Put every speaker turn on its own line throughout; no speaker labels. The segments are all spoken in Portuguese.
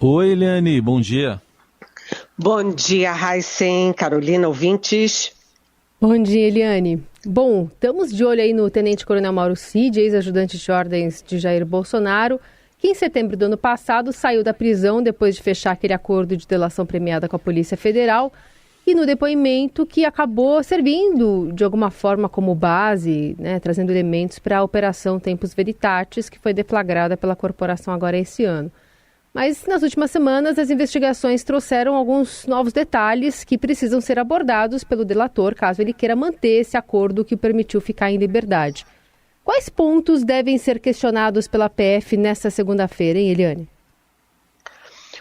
Oi, Eliane, bom dia.
Bom dia, Raicen, Carolina, ouvintes.
Bom dia, Eliane. Bom, estamos de olho aí no Tenente Coronel Mauro Cid, ex-ajudante de ordens de Jair Bolsonaro, que em setembro do ano passado saiu da prisão depois de fechar aquele acordo de delação premiada com a Polícia Federal e no depoimento que acabou servindo de alguma forma como base, né, trazendo elementos para a Operação Tempus Veritatis, que foi deflagrada pela corporação agora esse ano. Mas nas últimas semanas as investigações trouxeram alguns novos detalhes que precisam ser abordados pelo delator, caso ele queira manter esse acordo que o permitiu ficar em liberdade. Quais pontos devem ser questionados pela PF nesta segunda-feira, hein, Eliane?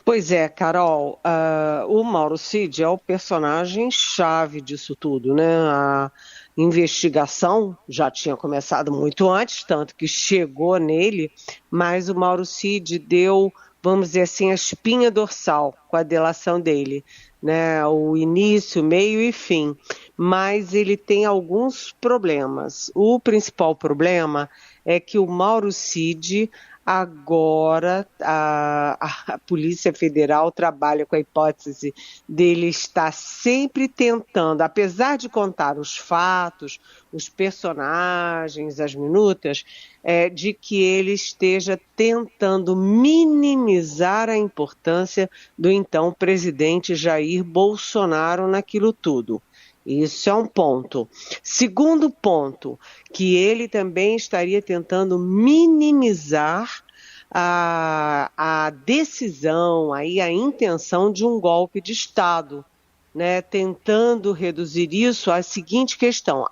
Pois é, Carol, o Mauro Cid é o personagem-chave disso tudo, né? A investigação já tinha começado muito antes, tanto que chegou nele, mas o Mauro Cid deu, vamos dizer assim, a espinha dorsal com a delação dele, né? O início, meio e fim. Mas ele tem alguns problemas. O principal problema é que o Mauro Cid, agora a Polícia Federal trabalha com a hipótese dele estar sempre tentando, apesar de contar os fatos, os personagens, as minutas, de que ele esteja tentando minimizar a importância do então presidente Jair Bolsonaro naquilo tudo. Isso é um ponto. Segundo ponto, que ele também estaria tentando minimizar a decisão, aí a intenção de um golpe de Estado, né? Tentando reduzir isso à seguinte questão: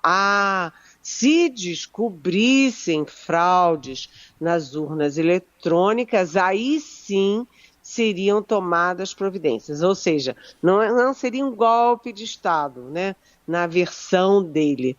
se descobrissem fraudes nas urnas eletrônicas, aí sim seriam tomadas providências, ou seja, não seria um golpe de Estado, né, na versão dele.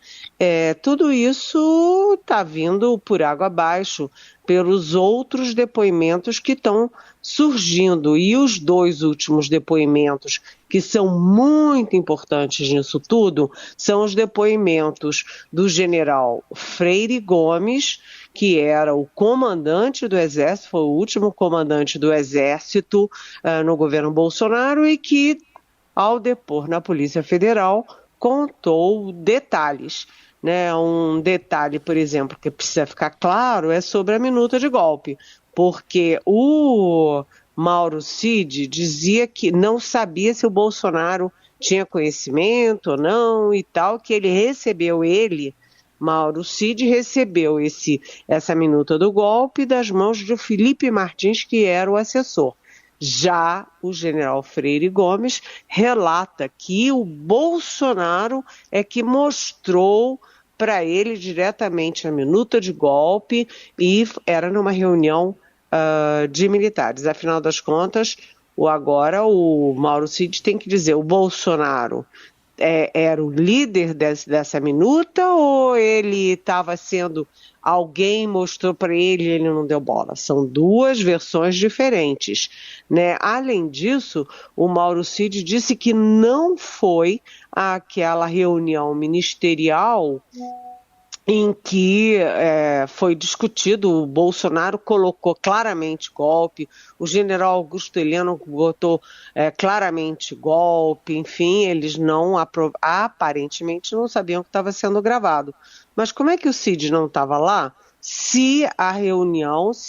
Tudo isso está vindo por água abaixo pelos outros depoimentos que estão surgindo, e os dois últimos depoimentos que são muito importantes nisso tudo são os depoimentos do general Freire Gomes, que era o comandante do Exército, foi o último comandante do Exército no governo Bolsonaro e que, ao depor na Polícia Federal, contou detalhes. Né? Um detalhe, por exemplo, que precisa ficar claro é sobre a minuta de golpe, porque o Mauro Cid dizia que não sabia se o Bolsonaro tinha conhecimento ou não e tal, que Mauro Cid recebeu essa minuta do golpe das mãos de Felipe Martins, que era o assessor. Já o general Freire Gomes relata que o Bolsonaro é que mostrou para ele diretamente a minuta de golpe e era numa reunião de militares. Afinal das contas, agora o Mauro Cid tem que dizer: o Bolsonaro era o líder dessa minuta ou ele estava sendo... Alguém mostrou para ele e ele não deu bola? São duas versões diferentes, né? Além disso, o Mauro Cid disse que não foi àquela reunião ministerial em que foi discutido, o Bolsonaro colocou claramente golpe, o general Augusto Heleno botou claramente golpe, enfim, eles aparentemente não sabiam que estava sendo gravado. Mas como é que o Cid não estava lá se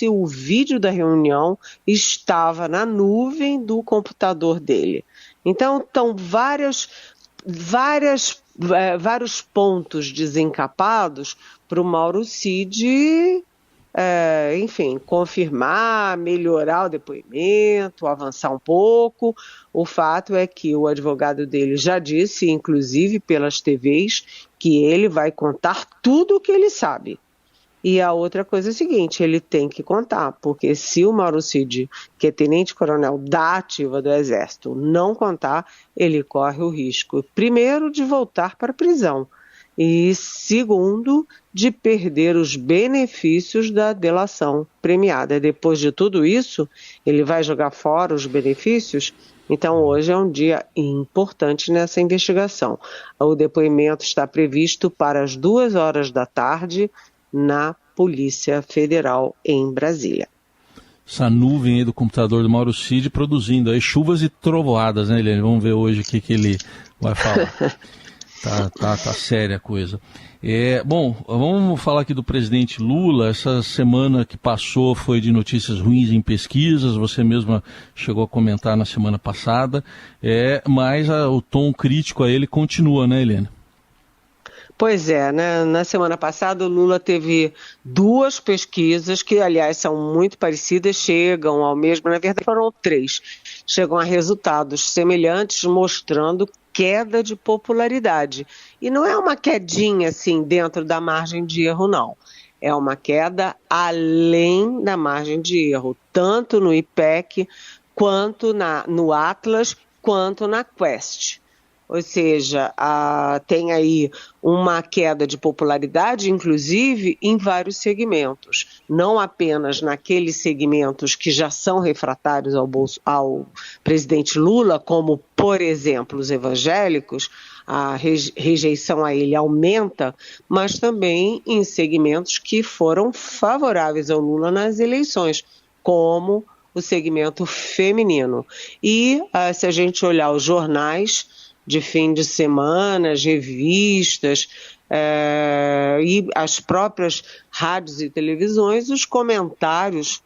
o vídeo da reunião estava na nuvem do computador dele? Então, estão vários pontos desencapados para o Mauro Cid, enfim, confirmar, melhorar o depoimento, avançar um pouco. O fato é que o advogado dele já disse, inclusive pelas TVs, que ele vai contar tudo o que ele sabe. E a outra coisa é a seguinte: ele tem que contar, porque se o Mauro Cid, que é tenente-coronel da ativa do Exército, não contar, ele corre o risco, primeiro, de voltar para a prisão e, segundo, de perder os benefícios da delação premiada. Depois de tudo isso, ele vai jogar fora os benefícios? Então, hoje é um dia importante nessa investigação. O depoimento está previsto para as 14h na Polícia Federal em Brasília.
essa nuvem aí do computador do Mauro Cid produzindo aí chuvas e trovoadas, né, Eliane? Vamos ver hoje o que ele vai falar. Tá séria a coisa. Bom, vamos falar aqui do presidente Lula. Essa semana que passou foi de notícias ruins em pesquisas, você mesma chegou a comentar na semana passada, mas o tom crítico a ele continua, né, Eliane?
Pois é, né? Na semana passada o Lula teve 2 pesquisas que, aliás, são muito parecidas, chegam ao mesmo, na verdade foram 3, chegam a resultados semelhantes, mostrando queda de popularidade. E não é uma quedinha assim dentro da margem de erro, não. É uma queda além da margem de erro, tanto no IPEC, quanto no Atlas, quanto na Quest. Ou seja, tem aí uma queda de popularidade, inclusive, em vários segmentos. Não apenas naqueles segmentos que já são refratários ao presidente Lula, como, por exemplo, os evangélicos, a rejeição a ele aumenta, mas também em segmentos que foram favoráveis ao Lula nas eleições, como o segmento feminino. E, se a gente olhar os jornais de fim de semana, as revistas e as próprias rádios e televisões, os comentários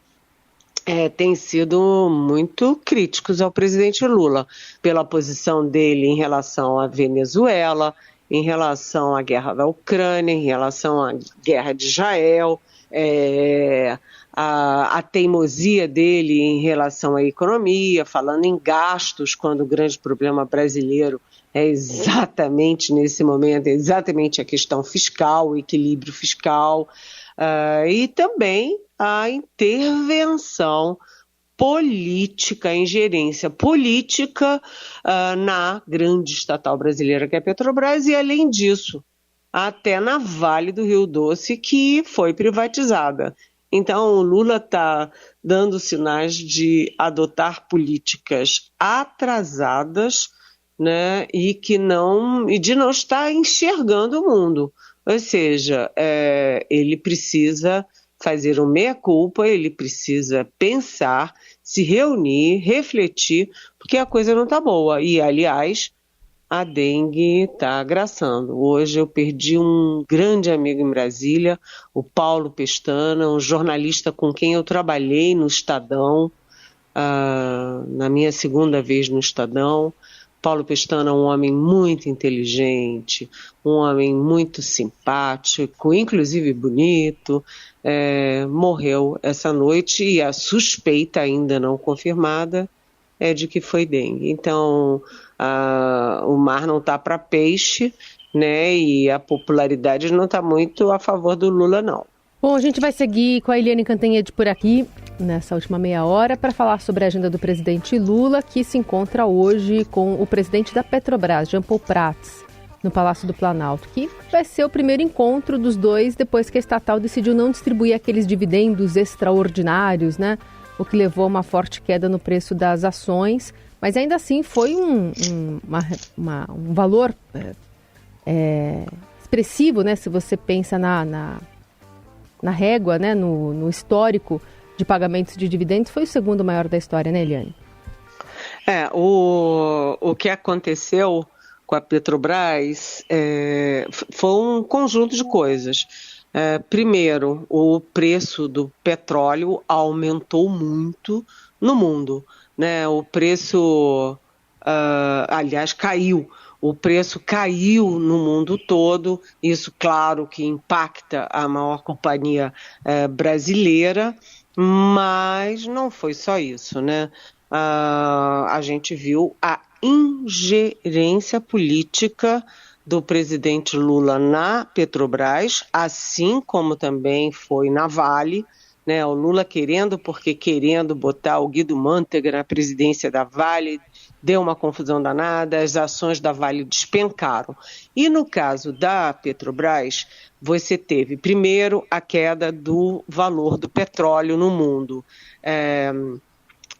têm sido muito críticos ao presidente Lula, pela posição dele em relação à Venezuela, em relação à guerra da Ucrânia, em relação à guerra de Israel, a teimosia dele em relação à economia, falando em gastos, quando o grande problema brasileiro é exatamente nesse momento, é exatamente a questão fiscal, o equilíbrio fiscal, e também a intervenção política, a ingerência política na grande estatal brasileira que é a Petrobras, e além disso, até na Vale do Rio Doce, que foi privatizada. Então, o Lula está dando sinais de adotar políticas atrasadas, né, e de não estar enxergando o mundo. Ou seja, ele precisa fazer um meia-culpa, ele precisa pensar, se reunir, refletir, porque a coisa não está boa. E, aliás, a dengue está agraçando. Hoje eu perdi um grande amigo em Brasília, o Paulo Pestana, um jornalista com quem eu trabalhei no Estadão, na minha segunda vez no Estadão. Paulo Pestana é um homem muito inteligente, um homem muito simpático, inclusive bonito, morreu essa noite e a suspeita ainda não confirmada é de que foi dengue. Então, o mar não está para peixe, né? E a popularidade não está muito a favor do Lula, não.
Bom, a gente vai seguir com a Eliane Cantanhede por aqui, nessa última meia hora, para falar sobre a agenda do presidente Lula, que se encontra hoje com o presidente da Petrobras, Jean Paul Prats, no Palácio do Planalto, que vai ser o primeiro encontro dos dois depois que a estatal decidiu não distribuir aqueles dividendos extraordinários, né? O que levou a uma forte queda no preço das ações, mas ainda assim foi um valor expressivo, né? Se você pensa na régua, né? No histórico de pagamentos de dividendos, foi o segundo maior da história, né, Eliane?
O que aconteceu com a Petrobras foi um conjunto de coisas. Primeiro, o preço do petróleo aumentou muito no mundo, né? O preço, aliás, caiu. O preço caiu no mundo todo, isso, claro, que impacta a maior companhia brasileira, mas não foi só isso, né? A gente viu a ingerência política do presidente Lula na Petrobras, assim como também foi na Vale, né? O Lula querendo botar o Guido Mantega na presidência da Vale, deu uma confusão danada, as ações da Vale despencaram. E no caso da Petrobras, você teve primeiro a queda do valor do petróleo no mundo.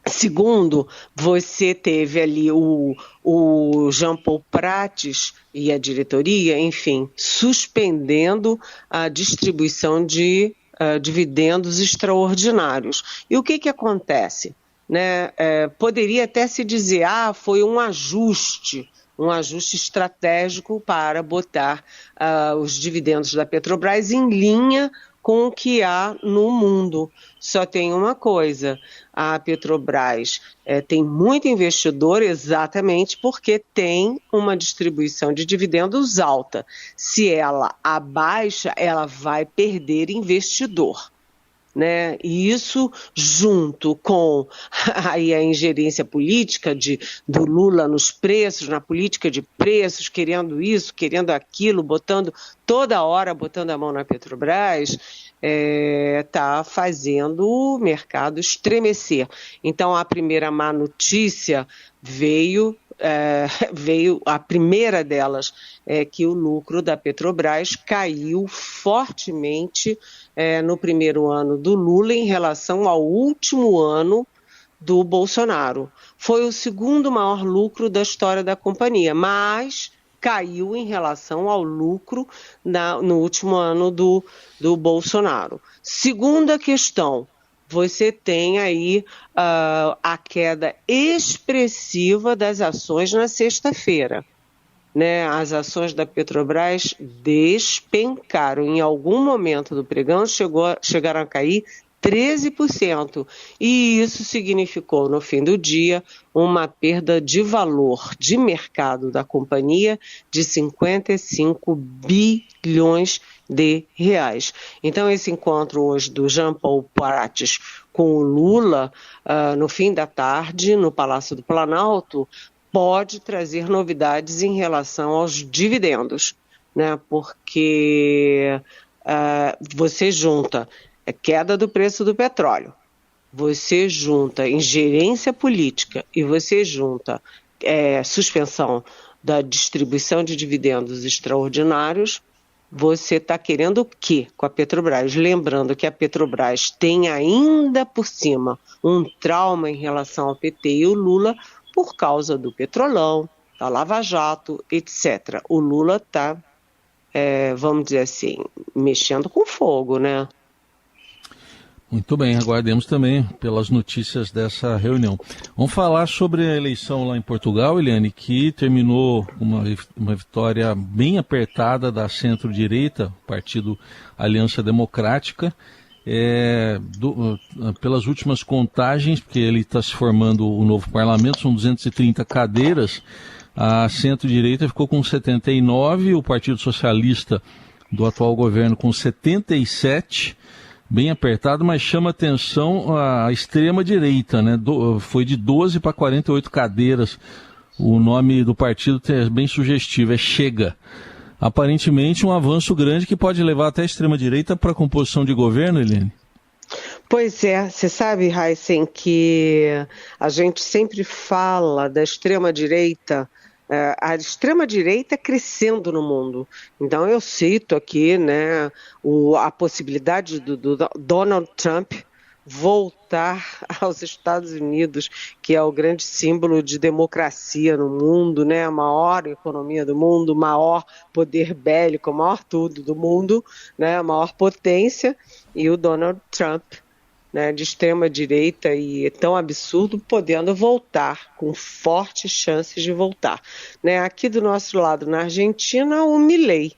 Segundo, você teve ali o Jean Paul Prats e a diretoria, enfim, suspendendo a distribuição de dividendos extraordinários. E o que acontece? Né? Poderia até se dizer, foi um ajuste estratégico para botar os dividendos da Petrobras em linha com o que há no mundo. Só tem uma coisa, a Petrobras tem muito investidor exatamente porque tem uma distribuição de dividendos alta. Se ela abaixa, ela vai perder investidor. Né? E isso, junto com aí a ingerência política do Lula nos preços, na política de preços, querendo isso, querendo aquilo, toda hora botando a mão na Petrobras, está fazendo o mercado estremecer. Então, a primeira má notícia veio, a primeira delas é que o lucro da Petrobras caiu fortemente no primeiro ano do Lula em relação ao último ano do Bolsonaro. Foi o segundo maior lucro da história da companhia, mas caiu em relação ao lucro no último ano do Bolsonaro. Segunda questão, você tem aí a queda expressiva das ações na sexta-feira. Né? As ações da Petrobras despencaram. Em algum momento do pregão chegaram a cair 13%. E isso significou, no fim do dia, uma perda de valor de mercado da companhia de 55 bilhões de reais. Então, esse encontro hoje do Jean Paul Prates com o Lula, no fim da tarde, no Palácio do Planalto, pode trazer novidades em relação aos dividendos, né? Porque você junta queda do preço do petróleo, você junta ingerência política e você junta suspensão da distribuição de dividendos extraordinários, você está querendo o quê com a Petrobras? Lembrando que a Petrobras tem ainda por cima um trauma em relação ao PT e o Lula por causa do Petrolão, da Lava Jato, etc. O Lula está, vamos dizer assim, mexendo com fogo, né?
Muito bem, aguardemos também pelas notícias dessa reunião. Vamos falar sobre a eleição lá em Portugal, Eliane, que terminou uma vitória bem apertada da centro-direita, partido Aliança Democrática. Pelas últimas contagens, porque ele está se formando o novo parlamento, são 230 cadeiras, a centro-direita ficou com 79, o Partido Socialista do atual governo com 77, bem apertado, mas chama atenção a extrema-direita, né? Foi de 12 para 48 cadeiras. O nome do partido é bem sugestivo, Chega. Aparentemente um avanço grande que pode levar até a extrema-direita para a composição de governo, Eliane?
Pois é, você sabe, Heisen, que a gente sempre fala da extrema-direita, a extrema-direita crescendo no mundo. Então eu cito aqui, né, a possibilidade do Donald Trump voltar aos Estados Unidos, que é o grande símbolo de democracia no mundo, né? A maior economia do mundo, o maior poder bélico, o maior tudo do mundo, né? A maior potência, e o Donald Trump, né, de extrema direita e tão absurdo, podendo voltar, com fortes chances de voltar. Né? Aqui do nosso lado, na Argentina, o Milei,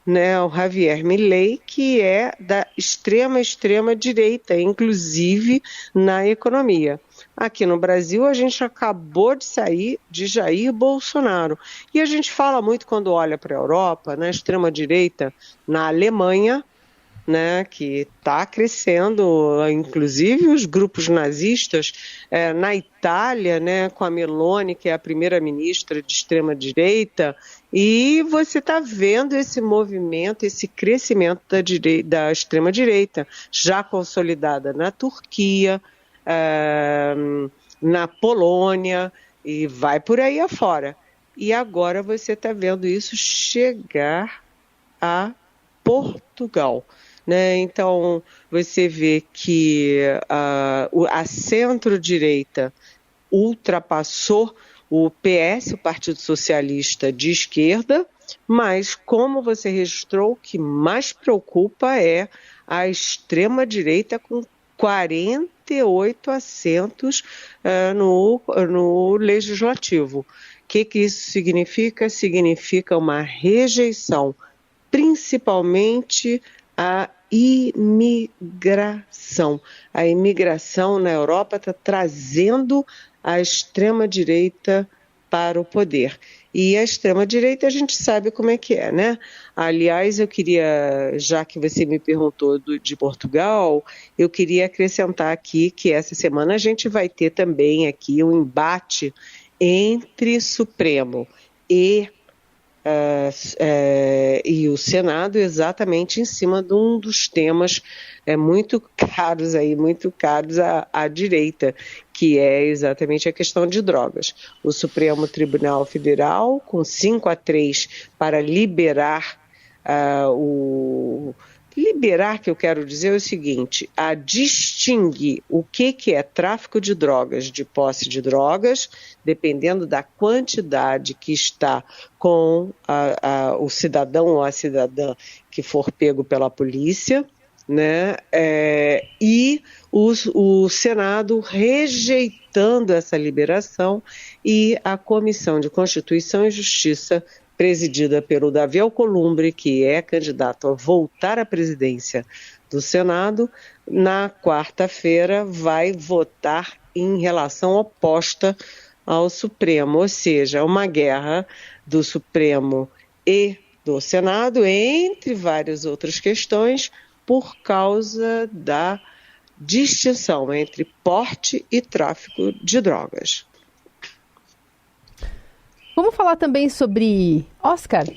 né, o Javier Milei, que é da extrema direita, inclusive na economia. Aqui no Brasil, a gente acabou de sair de Jair Bolsonaro. E a gente fala muito quando olha para a Europa, na extrema direita, na Alemanha, né, que está crescendo, inclusive os grupos nazistas, na Itália, né, com a Meloni, que é a primeira-ministra de extrema-direita, e você está vendo esse movimento, esse crescimento da extrema-direita, já consolidada na Turquia, na Polônia, e vai por aí afora. E agora você está vendo isso chegar a Portugal. Né? Então, você vê que a centro-direita ultrapassou o PS, o Partido Socialista de esquerda, mas, como você registrou, o que mais preocupa é a extrema-direita com 48 assentos no Legislativo. O que isso significa? Significa uma rejeição, principalmente à imigração. A imigração na Europa está trazendo a extrema-direita para o poder. E a extrema-direita a gente sabe como é que é, né? Aliás, eu queria, já que você me perguntou de Portugal, eu queria acrescentar aqui que essa semana a gente vai ter também aqui um embate entre Supremo e o Senado, exatamente em cima de um dos temas muito caros à direita, que é exatamente a questão de drogas. O Supremo Tribunal Federal, com 5-3 para liberar Liberar, que eu quero dizer, é o seguinte: a distinguir o que é tráfico de drogas, de posse de drogas, dependendo da quantidade que está com o cidadão ou a cidadã que for pego pela polícia, né? E o Senado rejeitando essa liberação, e a Comissão de Constituição e Justiça, presidida pelo Davi Alcolumbre, que é candidato a voltar à presidência do Senado, na quarta-feira vai votar em relação oposta ao Supremo, ou seja, uma guerra do Supremo e do Senado, entre várias outras questões, por causa da distinção entre porte e tráfico de drogas.
Vamos falar também sobre Oscar? Sei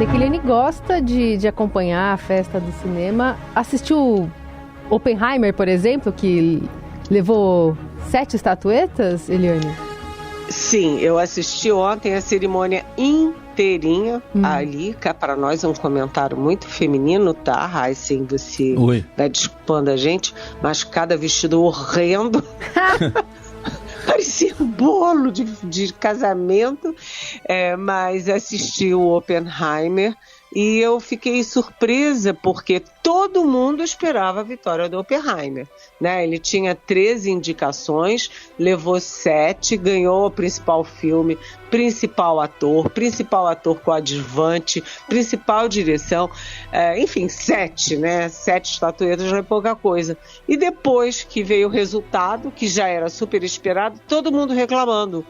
que a Eliane gosta de acompanhar a festa do cinema. Assistiu Oppenheimer, por exemplo, que levou 7 estatuetas, Eliane?
Sim, eu assisti ontem a cerimônia inteirinha ali, que para nós é um comentário muito feminino, tá, Raíssen? Você vai desculpando a gente, mas cada vestido horrendo... Parecia um bolo de casamento, mas assisti o Oppenheimer e eu fiquei surpresa porque todo mundo esperava a vitória do Oppenheimer, né? Ele tinha 13 indicações, levou 7, ganhou o principal filme, principal ator coadjuvante, principal direção, enfim, 7, né? 7 estatuetas não é pouca coisa. E depois que veio o resultado, que já era super esperado, todo mundo reclamando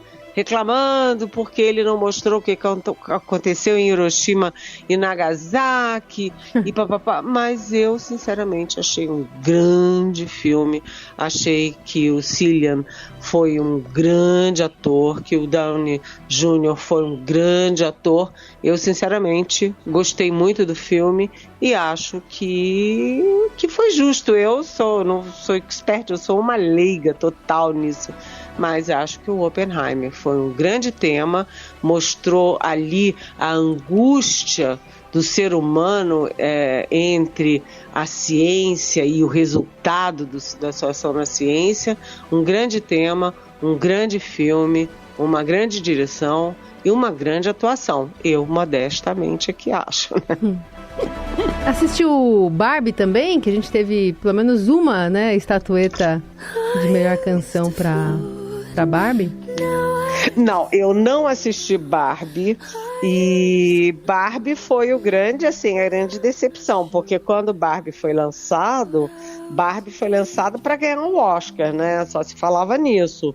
porque ele não mostrou o que aconteceu em Hiroshima e Nagasaki e papapá. Mas eu, sinceramente, achei um grande filme. Achei que o Cillian foi um grande ator, que o Downey Jr. foi um grande ator. Eu, sinceramente, gostei muito do filme e acho que foi justo. Eu não sou expert, eu sou uma leiga total nisso. Mas acho que o Oppenheimer foi um grande tema, mostrou ali a angústia do ser humano entre a ciência e o resultado da sua ação na ciência. Um grande tema, um grande filme, uma grande direção e uma grande atuação. Eu, modestamente, é que acho, né?
Assistiu Barbie também, que a gente teve pelo menos uma, né, estatueta de melhor canção para Barbie?
Não, eu não assisti Barbie, e Barbie foi a grande decepção, porque quando Barbie foi lançado para ganhar um Oscar, né? Só se falava nisso.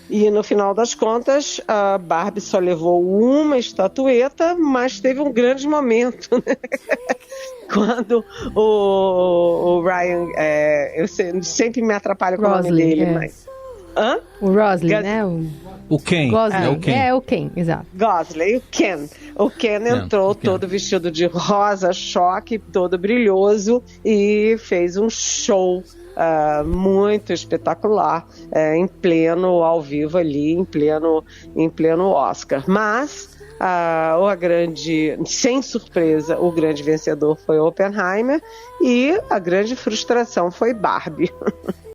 E no final das contas, a Barbie só levou uma estatueta, mas teve um grande momento, né? Quando o Ryan, eu sempre me atrapalho com o nome dele, mas... Hã?
O Rosling, né?
O Ken.
Gosling.
O Ken.
O Ken, exato.
Gosling, o Ken. O Ken entrou todo vestido de rosa choque, todo brilhoso, e fez um show muito espetacular, em pleno ao vivo ali, em pleno Oscar. Mas sem surpresa, o grande vencedor foi Oppenheimer, e a grande frustração foi Barbie.